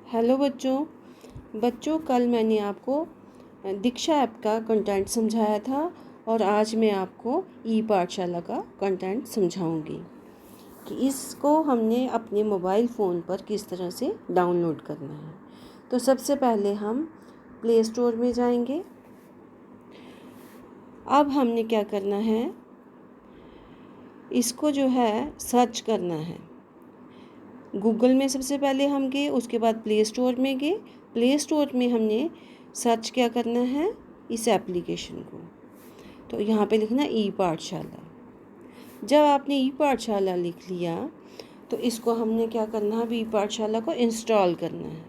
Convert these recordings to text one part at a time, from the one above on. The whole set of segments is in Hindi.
हेलो बच्चों कल मैंने आपको दीक्षा ऐप का कंटेंट समझाया था और आज मैं आपको ई पाठशाला का कंटेंट समझाऊंगी कि इसको हमने अपने मोबाइल फ़ोन पर किस तरह से डाउनलोड करना है। तो सबसे पहले हम प्ले स्टोर में जाएंगे। अब हमने क्या करना है, इसको जो है सर्च करना है। गूगल में सबसे पहले हम गए, उसके बाद प्ले स्टोर में गए। प्ले स्टोर में हमने सर्च क्या करना है, इस एप्लीकेशन को। तो यहाँ पे लिखना ई पाठशाला। जब आपने ई पाठशाला लिख लिया तो इसको हमने क्या करना है, ई पाठशाला को इंस्टॉल करना है।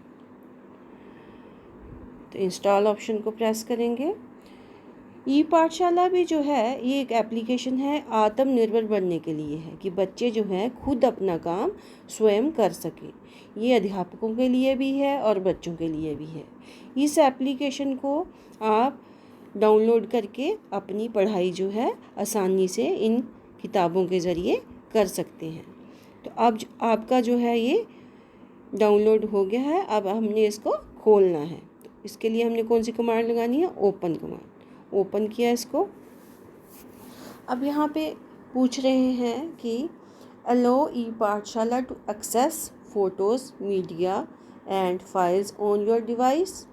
तो इंस्टॉल ऑप्शन को प्रेस करेंगे। ई पाठशाला भी जो है ये एक एप्लीकेशन है आत्मनिर्भर बनने के लिए है, कि बच्चे जो हैं खुद अपना काम स्वयं कर सके। ये अध्यापकों के लिए भी है और बच्चों के लिए भी है। इस एप्लीकेशन को आप डाउनलोड करके अपनी पढ़ाई जो है आसानी से इन किताबों के ज़रिए कर सकते हैं। तो अब आपका जो है ये डाउनलोड हो गया है। अब हमने इसको खोलना है। तो इसके लिए हमने कौन सी कमांड लगानी है, ओपन कमांड। ओपन किया इसको। अब यहाँ पे पूछ रहे हैं कि allow e Pathshala to access photos media and files on your device.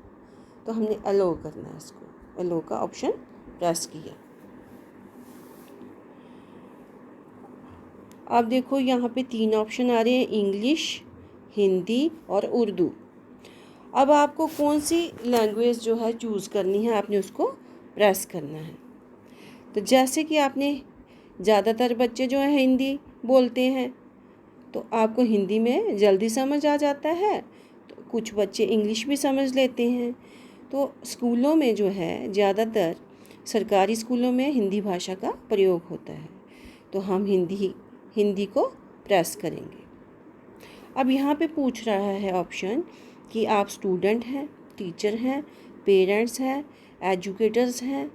तो हमने अलो करना है इसको। अलो का ऑप्शन प्रेस किया। अब देखो यहाँ पे 3 ऑप्शन आ रहे हैं, इंग्लिश, हिंदी और उर्दू। अब आपको कौन सी लैंग्वेज जो है चूज़ करनी है, आपने उसको प्रेस करना है। तो जैसे कि आपने ज़्यादातर बच्चे जो हैं हिंदी बोलते हैं, तो आपको हिंदी में जल्दी समझ आ जाता है। तो कुछ बच्चे इंग्लिश भी समझ लेते हैं। तो स्कूलों में जो है ज़्यादातर सरकारी स्कूलों में हिंदी भाषा का प्रयोग होता है। तो हम हिंदी को प्रेस करेंगे। अब यहाँ पे पूछ रहा है ऑप्शन कि आप स्टूडेंट हैं, टीचर हैं, पेरेंट्स हैं, एजुकेटर्स हैं,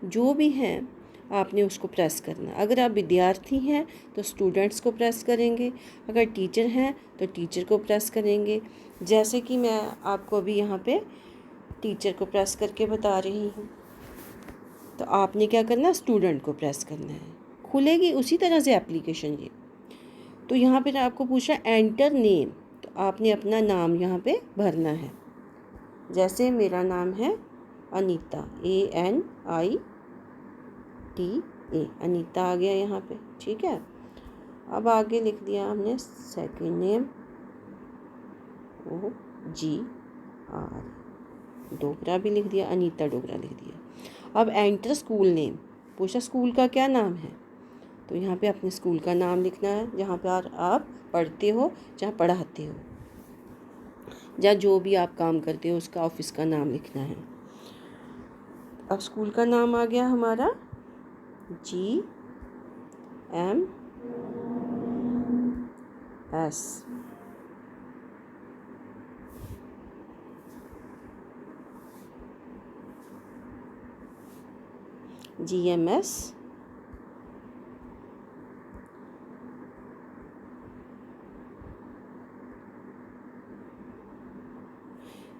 जो भी हैं आपने उसको प्रेस करना। अगर आप विद्यार्थी हैं तो स्टूडेंट्स को प्रेस करेंगे, अगर टीचर हैं तो टीचर को प्रेस करेंगे। जैसे कि मैं आपको अभी यहाँ पे टीचर को प्रेस करके बता रही हूँ। तो आपने क्या करना, स्टूडेंट को प्रेस करना है। खुलेगी उसी तरह से एप्लीकेशन ये। तो यहाँ पे आपको पूछ रहा है एंटर नेम। तो आपने अपना नाम यहाँ पे भरना है। जैसे मेरा नाम है अनीता, ANITA, अनीता आ गया यहाँ पे, ठीक है। अब आगे लिख दिया हमने सेकंड नेम OGR, डोगरा भी लिख दिया, अनीता डोगरा लिख दिया। अब एंटर स्कूल नेम, पूछा स्कूल का क्या नाम है। तो यहाँ पे अपने स्कूल का नाम लिखना है, जहाँ पे आप पढ़ते हो, जहाँ पढ़ाते हो, या जो भी आप काम करते हो उसका ऑफिस का नाम लिखना है। अब स्कूल का नाम आ गया हमारा GMS।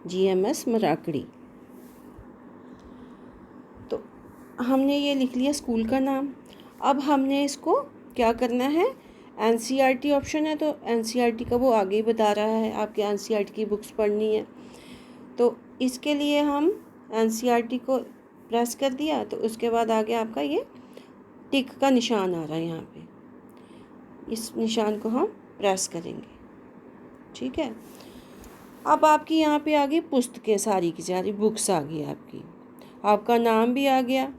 GMS मराकड़ी। तो हमने ये लिख लिया स्कूल का नाम। अब हमने इसको क्या करना है, NCERT ऑप्शन है, तो NCERT का वो आगे ही बता रहा है, आपके NCERT की बुक्स पढ़नी है। तो इसके लिए हम NCERT को प्रेस कर दिया। तो उसके बाद आगे आपका ये टिक का निशान आ रहा है, यहाँ पे इस निशान को हम प्रेस करेंगे, ठीक है। अब आपकी यहाँ पे आ गई पुस्तकें, सारी की सारी बुक्स आ गई आपकी। आपका नाम भी आ गया,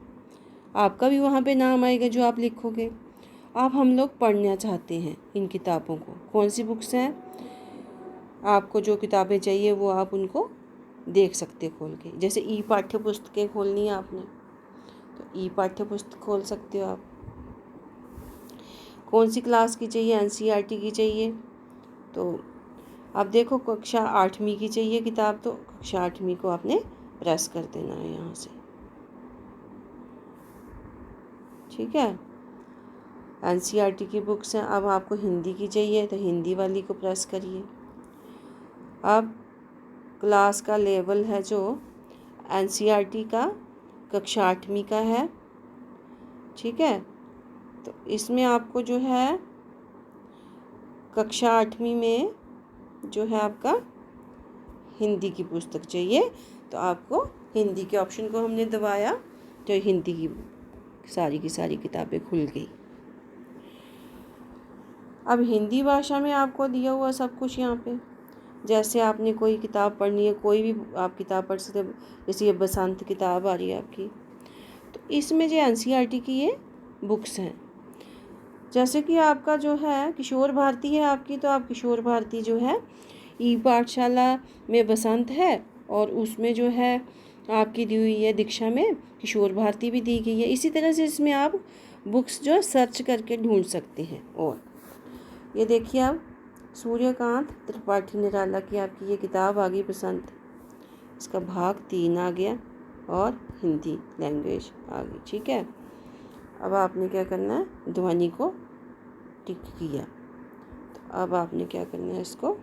आपका भी वहाँ पे नाम आएगा जो आप लिखोगे। अब हम लोग पढ़ना चाहते हैं इन किताबों को। कौन सी बुक्स हैं, आपको जो किताबें चाहिए वो आप उनको देख सकते खोल के। जैसे ई पाठ्य पुस्तकें खोलनी है आपने, तो ई पाठ्य पुस्तक खोल सकते हो आप। कौन सी क्लास की चाहिए, NCERT की चाहिए, तो अब देखो कक्षा 8वीं की चाहिए किताब, तो कक्षा 8वीं को आपने प्रेस कर देना है यहाँ से, ठीक है। NCERT की बुक्स हैं। अब आपको हिंदी की चाहिए तो हिंदी वाली को प्रेस करिए। अब क्लास का लेवल है जो एनसीईआरटी का कक्षा 8वीं का है। ठीक है, तो इसमें आपको जो है कक्षा 8वीं में जो है आपका हिंदी की पुस्तक चाहिए, तो आपको हिंदी के ऑप्शन को हमने दबाया तो हिंदी की सारी किताबें खुल गई। अब हिंदी भाषा में आपको दिया हुआ सब कुछ यहाँ पे, जैसे आपने कोई किताब पढ़नी है, कोई भी आप किताब पढ़ सकते, जैसे ये बसंत किताब आ रही है आपकी, तो इसमें जो एनसीईआरटी की ये बुक्स हैं। जैसे कि आपका जो है किशोर भारती है आपकी, तो आप किशोर भारती जो है ई पाठशाला में बसंत है, और उसमें जो है आपकी दी हुई है दीक्षा में किशोर भारती भी दी गई है। इसी तरह से इसमें आप बुक्स जो सर्च करके ढूंढ सकते हैं। और ये देखिए आप सूर्यकांत त्रिपाठी निराला की आपकी ये किताब आ गई बसंत, इसका भाग 3 आ गया और हिंदी लैंग्वेज आ गई। ठीक है, अब आपने क्या करना है, ध्वनि को टिक किया, तो अब आपने क्या करना है, इसको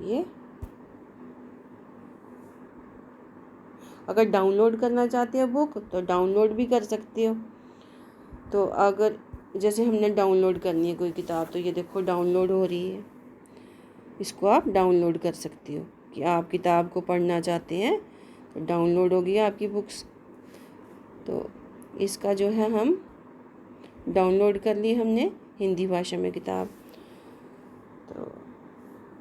ये अगर डाउनलोड करना चाहते हो बुक तो डाउनलोड भी कर सकते हो। तो अगर जैसे हमने डाउनलोड करनी है कोई किताब, तो ये देखो डाउनलोड हो रही है, इसको आप डाउनलोड कर सकते हो कि आप किताब को पढ़ना चाहते हैं तो डाउनलोड हो गया आपकी बुक्स। तो इसका जो है हम डाउनलोड कर ली हमने हिंदी भाषा में किताब। तो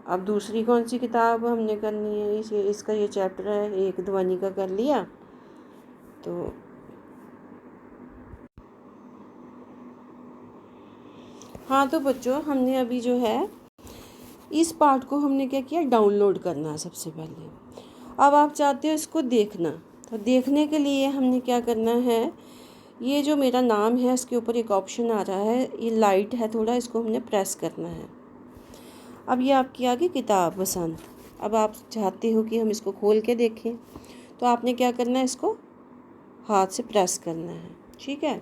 अब दूसरी कौन सी किताब हमने करनी है, इसका ये चैप्टर है एक ध्वनि का कर लिया। तो हाँ, तो बच्चों हमने अभी जो है इस पार्ट को हमने क्या किया, डाउनलोड करना है सबसे पहले। अब आप चाहते हो इसको देखना, तो देखने के लिए हमने क्या करना है, ये जो मेरा नाम है इसके ऊपर एक ऑप्शन आ रहा है, ये लाइट है थोड़ा, इसको हमने प्रेस करना है। अब ये आपकी आ गई किताब बसंत। अब आप चाहते हो कि हम इसको खोल के देखें, तो आपने क्या करना है, इसको हाथ से प्रेस करना है। ठीक है,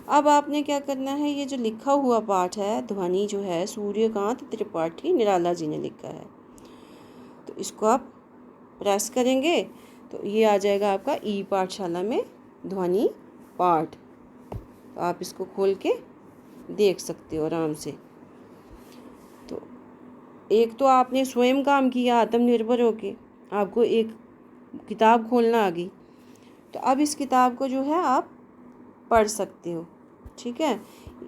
अब आपने क्या करना है, ये जो लिखा हुआ पाठ है ध्वनि जो है सूर्यकांत त्रिपाठी निराला जी ने लिखा है, तो इसको आप प्रेस करेंगे तो ये आ जाएगा आपका ई पाठशाला में ध्वनि पाठ। तो आप इसको खोल के देख सकते हो आराम से। तो एक तो आपने स्वयं काम किया आत्मनिर्भर होके, आपको एक किताब खोलना आ गई, तो अब इस किताब को जो है आप पढ़ सकते हो। ठीक है,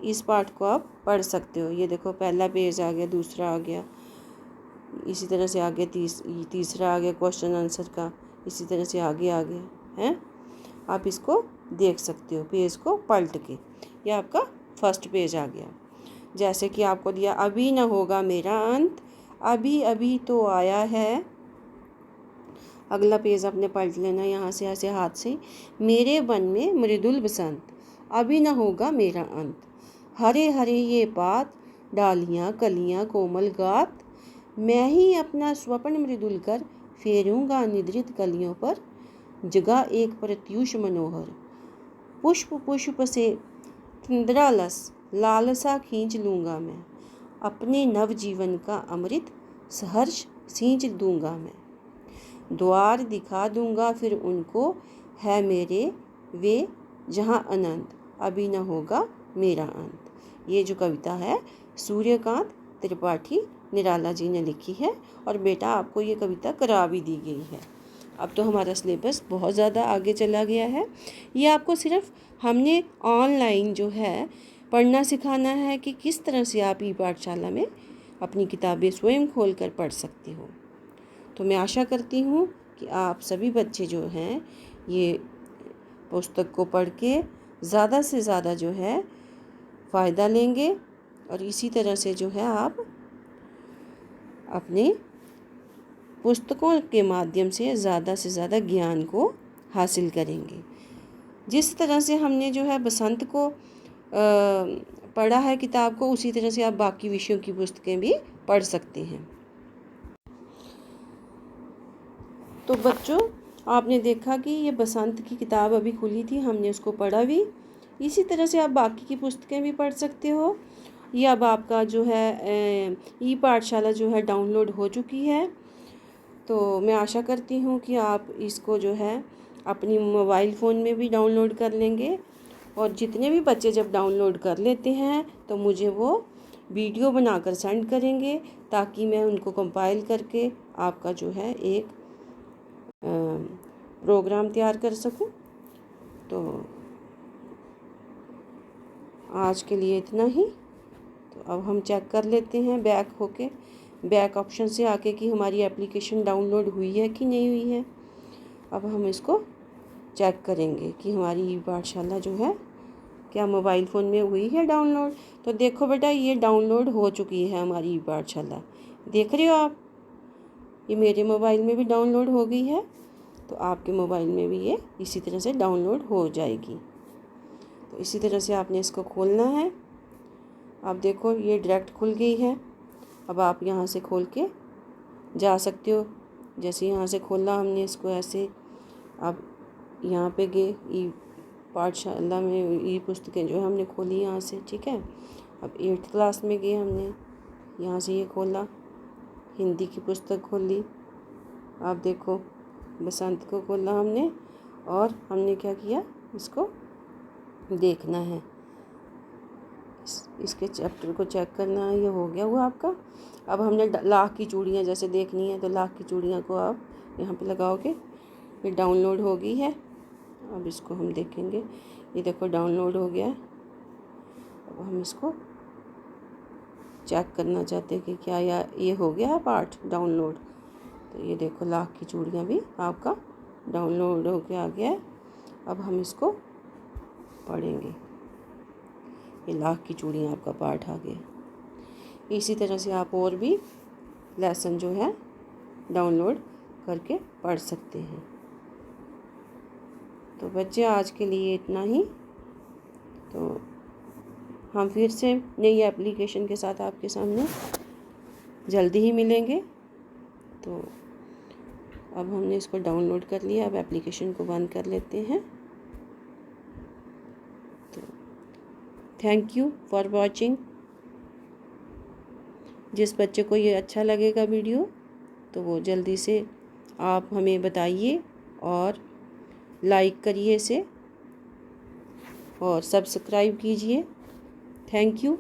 इस पाठ को आप पढ़ सकते हो। ये देखो पहला पेज आ गया, दूसरा आ गया, इसी तरह से आगे तीसरा आ गया क्वेश्चन आंसर का, इसी तरह से आगे आ गया है। आप इसको देख सकते हो पेज को पलट के, ये आपका फर्स्ट पेज आ गया। जैसे कि आपको दिया अभी न होगा मेरा अंत, अभी अभी तो आया है। अगला पेज आपने पलट लेना यहाँ से, ऐसे हाथ से, मेरे वन में मृदुल बसंत, अभी न होगा मेरा अंत, हरे हरे ये पात, डालियाँ कलियाँ कोमल गात, मैं ही अपना स्वप्न मृदुल कर फेरूंगा निद्रित कलियों पर, जगा एक प्रत्यूष मनोहर, पुष्प पुष्प से तंद्रालस लालसा खींच लूँगा मैं, अपने नव जीवन का अमृत सहर्ष सींच दूँगा मैं, द्वार दिखा दूँगा फिर उनको, है मेरे वे जहाँ अनंत, अभी न होगा मेरा अंत। ये जो कविता है सूर्यकांत त्रिपाठी निराला जी ने लिखी है, और बेटा आपको ये कविता करा भी दी गई है। अब तो हमारा सिलेबस बहुत ज़्यादा आगे चला गया है। ये आपको सिर्फ हमने ऑनलाइन जो है पढ़ना सिखाना है कि किस तरह से आप ई पाठशाला में अपनी किताबें स्वयं खोल कर पढ़ सकते हो। तो मैं आशा करती हूँ कि आप सभी बच्चे जो हैं ये पुस्तक को पढ़ के ज़्यादा से ज़्यादा जो है फ़ायदा लेंगे, और इसी तरह से जो है आप अपने पुस्तकों के माध्यम से ज़्यादा ज्ञान को हासिल करेंगे। जिस तरह से हमने जो है बसंत को पढ़ा है किताब को, उसी तरह से आप बाकी विषयों की पुस्तकें भी पढ़ सकते हैं। तो बच्चों आपने देखा कि ये बसंत की किताब अभी खुली थी, हमने उसको पढ़ा भी। इसी तरह से आप बाकी की पुस्तकें भी पढ़ सकते हो। ये अब आपका जो है ई पाठशाला जो है डाउनलोड हो चुकी है। तो मैं आशा करती हूँ कि आप इसको जो है अपनी मोबाइल फ़ोन में भी डाउनलोड कर लेंगे, और जितने भी बच्चे जब डाउनलोड कर लेते हैं तो मुझे वो वीडियो बनाकर सेंड करेंगे, ताकि मैं उनको कंपाइल करके आपका जो है एक प्रोग्राम तैयार कर सकूं। तो आज के लिए इतना ही। तो अब हम चेक कर लेते हैं बैक ऑप्शन से आके कि हमारी एप्लीकेशन डाउनलोड हुई है कि नहीं हुई है। अब हम इसको चेक करेंगे कि हमारी ई पाठशाला जो है क्या मोबाइल फ़ोन में हुई है डाउनलोड। तो देखो बेटा, ये डाउनलोड हो चुकी है हमारी ई पाठशाला, देख रहे हो आप, ये मेरे मोबाइल में भी डाउनलोड हो गई है, तो आपके मोबाइल में भी ये इसी तरह से डाउनलोड हो जाएगी। तो इसी तरह से आपने इसको खोलना है। आप देखो ये डायरेक्ट खुल गई है। अब आप यहाँ से खोल के जा सकते हो। जैसे यहाँ से खोला हमने इसको ऐसे, अब यहाँ पे गए ई पाठशाला में, ई पुस्तकें जो हमने खोली यहाँ से, ठीक है। अब 8th क्लास में गए हमने, यहाँ से ये खोला, हिंदी की पुस्तक खोली। आप देखो बसंत को खोला हमने, और हमने क्या किया, इसको देखना है, इसके चैप्टर को चेक करना है। ये हो गया हुआ आपका। अब हमने लाख की चूड़ियाँ जैसे देखनी है, तो लाख की चूड़ियाँ को आप यहाँ पे लगाओगे, ये डाउनलोड हो गई है। अब इसको हम देखेंगे, ये देखो डाउनलोड हो गया है। अब हम इसको चेक करना चाहते हैं कि क्या ये हो गया है पाठ डाउनलोड। तो ये देखो लाख की चूड़ियाँ भी आपका डाउनलोड हो के आ गया है। अब हम इसको पढ़ेंगे, ये लाख की चूड़ियाँ आपका पाठ आ गया। इसी तरह से आप और भी लेसन जो है डाउनलोड करके पढ़ सकते हैं। तो बच्चे आज के लिए इतना ही। तो हम फिर से नई एप्लीकेशन के साथ आपके सामने जल्दी ही मिलेंगे। तो अब हमने इसको डाउनलोड कर लिया, अब एप्लीकेशन को बंद कर लेते हैं। तो थैंक यू फॉर वॉचिंग। जिस बच्चे को ये अच्छा लगेगा वीडियो, तो वो जल्दी से आप हमें बताइए और लाइक करिए इसे और सब्सक्राइब कीजिए। Thank you.